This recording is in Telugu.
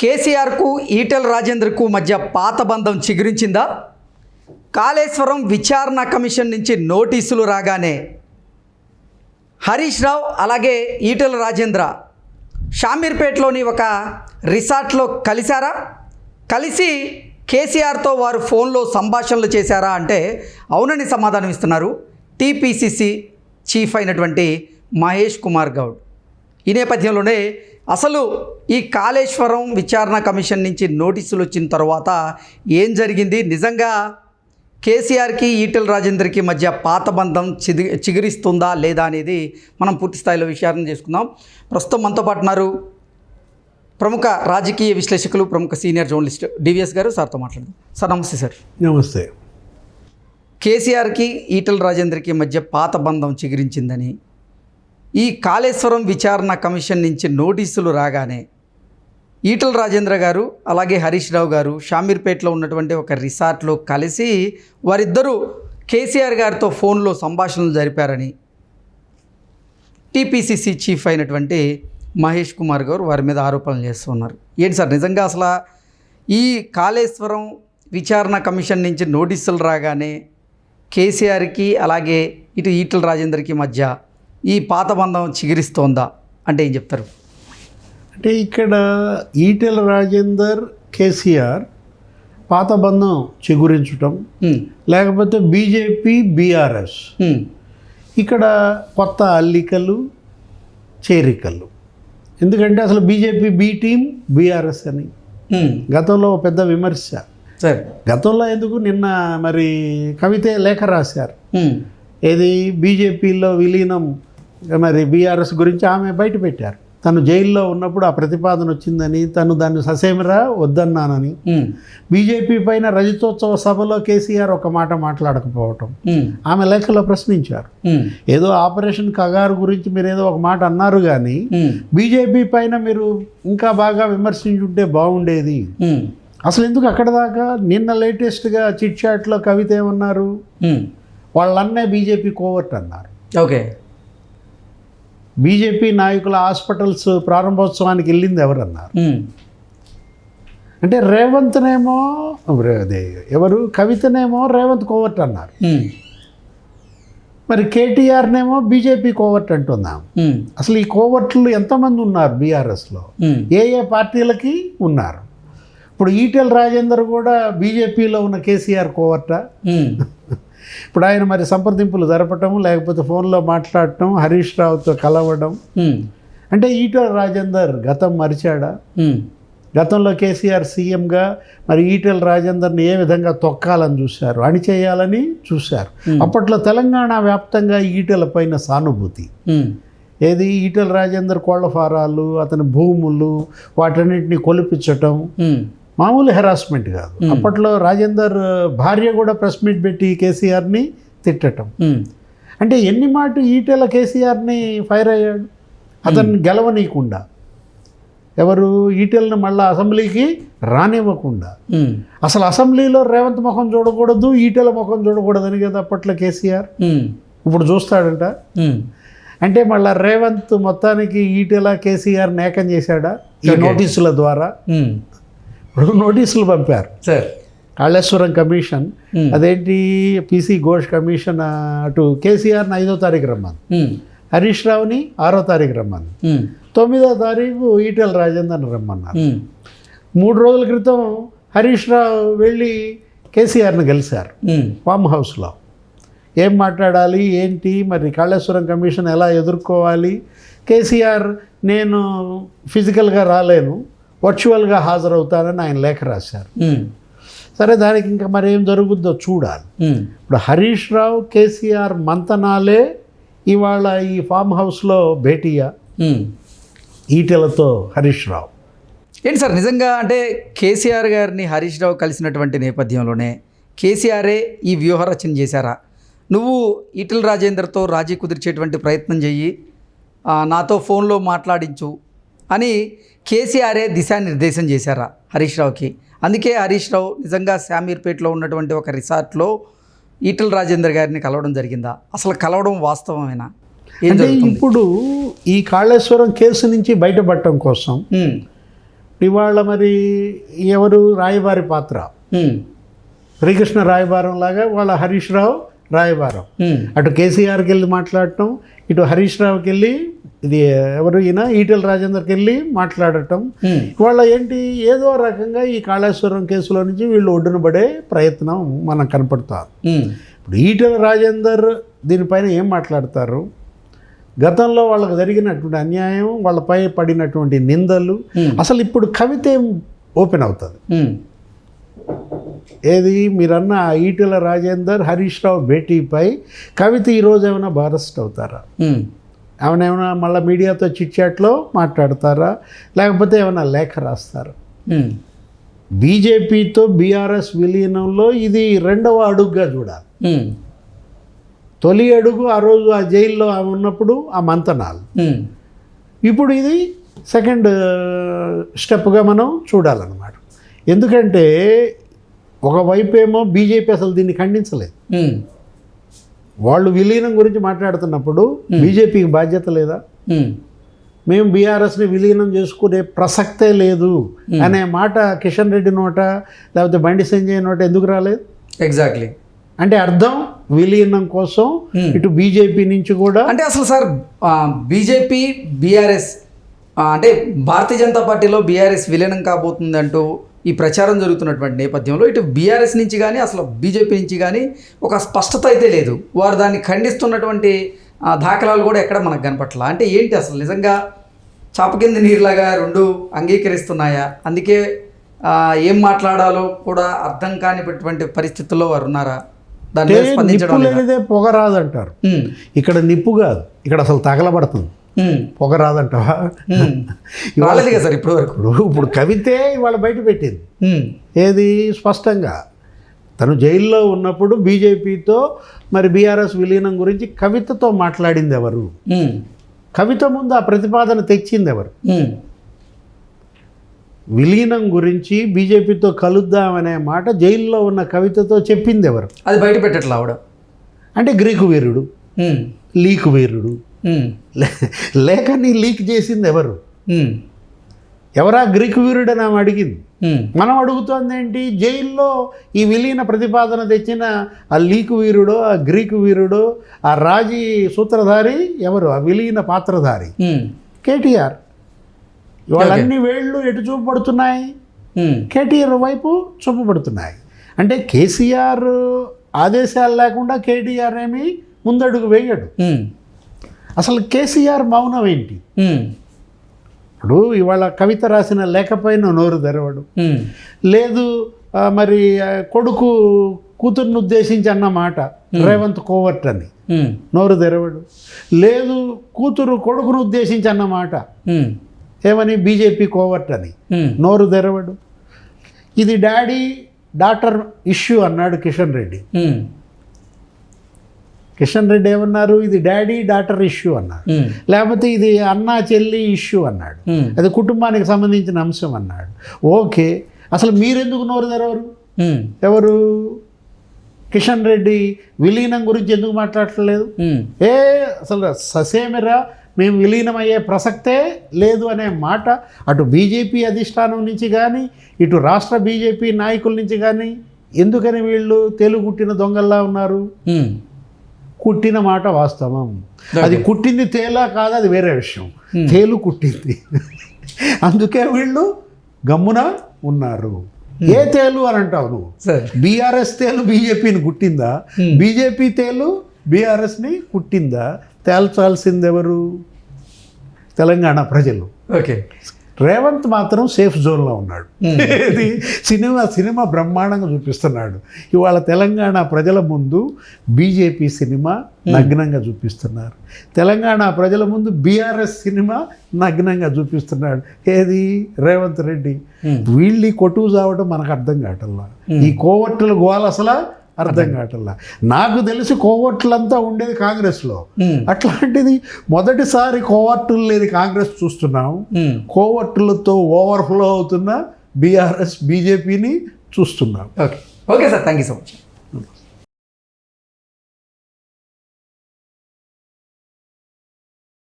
కేసీఆర్కు ఈటెల రాజేందర్కు మధ్య పాత బంధం చిగురించిందా? కాళేశ్వరం విచారణ కమిషన్ నుంచి నోటీసులు రాగానే హరీష్ రావు అలాగే ఈటెల రాజేంద్ర షామీర్పేటలోని ఒక రిసార్ట్లో కలిశారా? కలిసి కేసీఆర్తో వారు ఫోన్లో సంభాషణలు చేశారా అంటే అవునని సమాధానం ఇస్తున్నారు టీపీసీసీ చీఫ్ అయినటువంటి మహేష్ కుమార్ గౌడ్. ఈ నేపథ్యంలోనే అసలు ఈ కాళేశ్వరం విచారణ కమిషన్ నుంచి నోటీసులు వచ్చిన తర్వాత ఏం జరిగింది, నిజంగా కేసీఆర్కి ఈటెల రాజేందర్కి మధ్య పాత బంధం చిగురిస్తుందా లేదా అనేది మనం పూర్తి స్థాయిలో విచారణ చేసుకుందాం. ప్రస్తుతం మనతో పాటు ఉన్నారు ప్రముఖ రాజకీయ విశ్లేషకులు, ప్రముఖ సీనియర్ జర్నలిస్ట్ డివిఎస్ గారు. సార్తో మాట్లాడదాం. సార్ నమస్తే. సార్ నమస్తే. కేసీఆర్కి ఈటెల రాజేందర్కి మధ్య పాత బంధం చిగురించిందని ఈ కాళేశ్వరం విచారణ కమిషన్ నుంచి నోటీసులు రాగానే ఈటెల రాజేంద్ర గారు అలాగే హరీష్ రావు గారు షామీర్పేటలో ఉన్నటువంటి ఒక రిసార్ట్లో కలిసి వారిద్దరూ కేసీఆర్ గారితో ఫోన్లో సంభాషణలు జరిపారని టీపీసీసీ చీఫ్ అయినటువంటి మహేష్ కుమార్ గారు వారి మీద ఆరోపణలు చేస్తున్నారు. ఏంటి సార్, నిజంగా అసలు ఈ కాళేశ్వరం విచారణ కమిషన్ నుంచి నోటీసులు రాగానే కేసీఆర్కి అలాగే ఇటు ఈటెల రాజేందర్కి మధ్య ఈ పాత బంధం చిగురిస్తోందా అంటే ఏం చెప్తారు? అంటే ఇక్కడ ఈటెల రాజేందర్ కేసీఆర్ పాత బంధం చిగురించటం, లేకపోతే బీజేపీ బీఆర్ఎస్ ఇక్కడ కొత్త అల్లికలు చేరికలు. ఎందుకంటే అసలు బీజేపీ బీ టీం బీఆర్ఎస్ అని గతంలో పెద్ద విమర్శ. సరే, గతంలో ఎందుకు నిన్న మరి కవితే లేఖ రాశారు, ఏది బీజేపీలో విలీనం మరి బీఆర్ఎస్ గురించి ఆమె బయట పెట్టారు. తను జైల్లో ఉన్నప్పుడు ఆ ప్రతిపాదన వచ్చిందని, తను దాన్ని ససేమిరా వద్దన్నానని, బీజేపీ పైన రజతోత్సవ సభలో కేసీఆర్ ఒక మాట మాట్లాడకపోవటం ఆమె లేఖలో ప్రశ్నించారు. ఏదో ఆపరేషన్ కగారు గురించి మీరు ఏదో ఒక మాట అన్నారు కానీ బీజేపీ పైన మీరు ఇంకా బాగా విమర్శించుంటే బాగుండేది. అసలు ఎందుకు అక్కడ దాకా? నిన్న లేటెస్ట్గా చిట్ చాట్లో కవిత ఏమన్నారు, వాళ్ళన్నే బీజేపీ కోవర్ట్ అన్నారు. ఓకే, బీజేపీ నాయకుల హాస్పిటల్స్ ప్రారంభోత్సవానికి వెళ్ళింది ఎవరన్నారు? అంటే రేవంత్నేమో అదే ఎవరు కవితనేమో రేవంత్ కోవర్ట్ అన్నారు, మరి కేటీఆర్నేమో బీజేపీ కోవర్ట్ అంటున్నాం. అసలు ఈ కోవర్ట్లు ఎంతమంది ఉన్నారు బీఆర్ఎస్లో? ఏ ఏ పార్టీలకి ఉన్నారు? ఇప్పుడు ఈటెల రాజేందర్ కూడా బీజేపీలో ఉన్న కేసీఆర్ కోవర్టా? ఇప్పుడు ఆయన మరి సంప్రదింపులు జరపటం, లేకపోతే ఫోన్లో మాట్లాడటం, హరీష్ రావుతో కలవడం, అంటే ఈటెల రాజేందర్ గతం మరిచాడా? గతంలో కేసీఆర్ సీఎంగా మరి ఈటెల రాజేందర్ని ఏ విధంగా తొక్కాలని చూశారు, అణిచేయాలని చూశారు. అప్పట్లో తెలంగాణ వ్యాప్తంగా ఈటెల పైన సానుభూతి, ఏది ఈటెల రాజేందర్ కోళ్ల ఫారాలు, అతని భూములు, వాటన్నిటిని కొలిపించటం మామూలు హెరాస్మెంట్ కాదు. అప్పట్లో రాజేందర్ భార్య కూడా ప్రెస్ మీట్ పెట్టి కేసీఆర్ని తిట్టటం. అంటే ఎన్ని మాట ఈటెల కేసీఆర్ని ఫైర్ అయ్యాడు, అతన్ని గెలవనీయకుండా, ఎవరు ఈటెలను మళ్ళీ అసెంబ్లీకి రానివ్వకుండా. అసలు అసెంబ్లీలో రేవంత్ ముఖం చూడకూడదు, ఈటెల ముఖం చూడకూడదని కదా అప్పట్లో కేసీఆర్. ఇప్పుడు చూస్తాడంట. అంటే మళ్ళీ రేవంత్ మొత్తానికి ఈటెల కేసీఆర్ ఏకం చేశాడా ఈ నోటీసుల ద్వారా? ఇప్పుడు నోటీసులు పంపారు సార్. కాళేశ్వరం కమిషన్ అదేంటి పీసీ ఘోష్ కమిషన్ అటు కేసీఆర్ని 5వ తారీఖు రమ్మని, హరీష్ రావుని 6వ తారీఖు రమ్మని, 9వ తారీఖు ఈటెల రాజేందర్ని రమ్మన్నారు. 3 రోజుల క్రితం హరీష్ రావు వెళ్ళి కేసీఆర్ని కలిశారు ఫామ్ హౌస్లో. ఏం మాట్లాడాలి ఏంటి, మరి కాళేశ్వరం కమిషన్ ఎలా ఎదుర్కోవాలి? కేసీఆర్ నేను ఫిజికల్గా రాలేను, వర్చువల్గా హాజరవుతానని ఆయన లేఖ రాశారు. సరే, దానికి ఇంకా మరి ఏం జరుగుద్దో చూడాలి. ఇప్పుడు హరీష్ రావు కేసీఆర్ మంతనాలే ఇవాళ ఈ ఫామ్ హౌస్లో భేటీయా ఈటెలతో హరీష్ రావు. ఏంటి సార్, నిజంగా అంటే కేసీఆర్ గారిని హరీష్ రావు కలిసినటువంటి నేపథ్యంలోనే కేసీఆరే ఈ వ్యూహరచన చేశారా? నువ్వు ఈటెల రాజేందర్తో రాజీ కుదిర్చేటువంటి ప్రయత్నం చెయ్యి, నాతో ఫోన్లో మాట్లాడించు అని కేసీఆరే దిశానిర్దేశం చేశారా హరీష్ రావుకి? అందుకే హరీష్ రావు నిజంగా షామీర్పేటలో ఉన్నటువంటి ఒక రిసార్ట్లో ఈటెల రాజేందర్ గారిని కలవడం జరిగిందా? అసలు కలవడం వాస్తవమేనా? అంటే ఇప్పుడు ఈ కాళేశ్వరం కేసు నుంచి బయటపడటం కోసం ఇవాళ మరి ఎవరు రాయబారి పాత్ర, శ్రీకృష్ణ రాయబారం లాగా వాళ్ళ హరీష్ రావు రాయబారం. అటు కేసీఆర్కి వెళ్ళి మాట్లాడటం, ఇటు హరీష్ రావుకి వెళ్ళి ఇది ఎవరు ఈయన ఈటెల రాజేందర్కి వెళ్ళి మాట్లాడటం. వాళ్ళ ఏంటి ఏదో రకంగా ఈ కాళేశ్వరం కేసులో నుంచి వీళ్ళు ఒడ్డున పడే ప్రయత్నం మనకు కనపడుతుంది. ఇప్పుడు ఈటెల రాజేందర్ దీనిపైన ఏం మాట్లాడతారు, గతంలో వాళ్ళకు జరిగినటువంటి అన్యాయం, వాళ్ళపై పడినటువంటి నిందలు, అసలు ఇప్పుడు కవిత ఏం ఓపెన్ అవుతుంది. ఏది మీరన్న ఈటెల రాజేందర్ హరీష్ రావు భేటీపై కవిత ఈరోజు ఏమైనా బారెస్ట్ అవుతారా, ఏమైనా మళ్ళీ మీడియాతో చిట్చాట్లో మాట్లాడతారా, లేకపోతే ఏమైనా లేఖ రాస్తారా? బీజేపీతో బీఆర్ఎస్ విలీనంలో ఇది రెండవ అడుగుగా చూడాలి. తొలి అడుగు ఆ రోజు ఆ జైల్లో ఆమె ఉన్నప్పుడు ఆ మంతనాలు, ఇప్పుడు ఇది సెకండ్ స్టెప్గా మనం చూడాలన్నమాట. ఎందుకంటే ఒకవైపు ఏమో బీజేపీ అసలు దీన్ని ఖండించలేదు. వాళ్ళు విలీనం గురించి మాట్లాడుతున్నప్పుడు బీజేపీకి బాధ్యత లేదా, మేము బీఆర్ఎస్ని విలీనం చేసుకునే ప్రసక్తే లేదు అనే మాట కిషన్ రెడ్డి నోట లేకపోతే బండి సంజయ్ నోట ఎందుకు రాలేదు? ఎగ్జాక్ట్లీ. అంటే అర్థం విలీనం కోసం ఇటు బీజేపీ నుంచి కూడా, అంటే అసలు సార్ బీజేపీ బీఆర్ఎస్ అంటే భారతీయ జనతా పార్టీలో బీఆర్ఎస్ విలీనం కాబోతుంది అంటూ ఈ ప్రచారం జరుగుతున్నటువంటి నేపథ్యంలో ఇటు బీఆర్ఎస్ నుంచి కానీ అసలు బీజేపీ నుంచి కానీ ఒక స్పష్టత అయితే లేదు. వారు దాన్ని ఖండిస్తున్నటువంటి దాఖలాలు కూడా ఎక్కడ మనకు కనపట్ల. అంటే ఏంటి అసలు నిజంగా చాప కింద నీరులాగా రెండు అంగీకరిస్తున్నాయా? అందుకే ఏం మాట్లాడాలో కూడా అర్థం కానిటువంటి పరిస్థితుల్లో వారు ఉన్నారా? దాని మీద స్పందించడం లేదే. పొగ రాదంటారు, ఇక్కడ నిప్పు కాదు, ఇక్కడ అసలు తగలబడుతుంది. పొగ రాదంటావా? రాలేదు కదా సార్ ఇప్పుడు వరకు. ఇప్పుడు కవితే ఇవాళ బయట పెట్టింది ఏది స్పష్టంగా. తను జైల్లో ఉన్నప్పుడు బీజేపీతో మరి బీఆర్ఎస్ విలీనం గురించి కవితతో మాట్లాడింది ఎవరు? కవిత ముందు ఆ ప్రతిపాదన తెచ్చింది ఎవరు? విలీనం గురించి బీజేపీతో కలుద్దామనే మాట జైల్లో ఉన్న కవితతో చెప్పింది ఎవరు? అది బయట పెట్టట్లా ఆవిడ. అంటే గ్రీకు వీరుడు, లీక్ వీరుడు, లేఖని లీక్ చేసింది ఎవరు? ఎవరా గ్రీకు వీరుడు అని ఆమె అడిగింది. మనం అడుగుతోంది ఏంటి, జైల్లో ఈ విలీన ప్రతిపాదన తెచ్చిన ఆ లీకు వీరుడో ఆ గ్రీకు వీరుడో ఆ రాజీ సూత్రధారి ఎవరు? ఆ విలీన పాత్రధారి కేటీఆర్. వాళ్ళన్ని వేళ్ళు ఎటు చూపబడుతున్నాయి? కేటీఆర్ వైపు చూపబడుతున్నాయి. అంటే కేసీఆర్ ఆదేశాలు లేకుండా కేటీఆర్ ఏమి ముందడుగు వేయడు. అసలు కేసీఆర్ మౌనం ఏంటి? ఇప్పుడు ఇవాళ కవిత రాసిన లేఖపైన నోరు తెరవడు, లేదు మరి కొడుకు కూతుర్ని ఉద్దేశించి అన్న మాట రేవంత్ కోవర్ట్ అని నోరు తెరవడు, లేదు కూతురు కొడుకును ఉద్దేశించి అన్న మాట ఏమని బీజేపీ కోవర్ట్ అని నోరు తెరవడు. ఇది డాడీ డాటర్ ఇష్యూ అన్నాడు కిషన్ రెడ్డి. కిషన్ రెడ్డి ఏమన్నారు? ఇది డాడీ డాటర్ ఇష్యూ అన్నాడు. లేకపోతే ఇది అన్నా చెల్లి ఇష్యూ అన్నాడు. అది కుటుంబానికి సంబంధించిన అంశం అన్నాడు. ఓకే, అసలు మీరెందుకు నోరు తెరవరు? ఎవరు? కిషన్ రెడ్డి విలీనం గురించి ఎందుకు మాట్లాడట్లేదు? అసలు ససేమిరా మేము విలీనం అయ్యే ప్రసక్తే లేదు అనే మాట అటు బీజేపీ అధిష్టానం నుంచి కానీ ఇటు రాష్ట్ర బీజేపీ నాయకుల నుంచి కానీ ఎందుకని వీళ్ళు తెలుగు కుట్టిన దొంగల్లా ఉన్నారు? కుట్టిన మాట వాస్తవం. అది కుట్టింది తేలా కాదు, అది వేరే విషయం. తేలు కుట్టింది, అందుకే వీళ్ళు గమ్మున ఉన్నారు. ఏ తేలు అని అంటావు నువ్వు? బీఆర్ఎస్ తేలు బీజేపీని కుట్టిందా? బీజేపీ తేలు బీఆర్ఎస్ని కుట్టిందా? తేల్చాల్సింది ఎవరు? తెలంగాణ ప్రజలు. ఓకే, రేవంత్ మాత్రం సేఫ్ జోన్లో ఉన్నాడు. ఇది సినిమా బ్రహ్మాండంగా చూపిస్తున్నాడు. ఇవాళ తెలంగాణ ప్రజల ముందు బీజేపీ సినిమా నగ్నంగా చూపిస్తున్నారు, తెలంగాణ ప్రజల ముందు బీఆర్ఎస్ సినిమా నగ్నంగా చూపిస్తున్నాడు. ఏది? రేవంత్ రెడ్డి. వీళ్ళు కొట్టుకు చావడం మనకు అర్థం కావట్లా. ఈ కోవట్టుల గోల అసలు అర్థం కావట్లా. నాకు తెలిసి కోవట్లంతా ఉండేది కాంగ్రెస్లో. అట్లాంటిది మొదటిసారి కోవట్టులు లేని కాంగ్రెస్ చూస్తున్నాం. కోవట్టులతో ఓవర్ఫ్లో అవుతున్న బీఆర్ఎస్ బీజేపీని చూస్తున్నాం. Okay sir, thank you so much.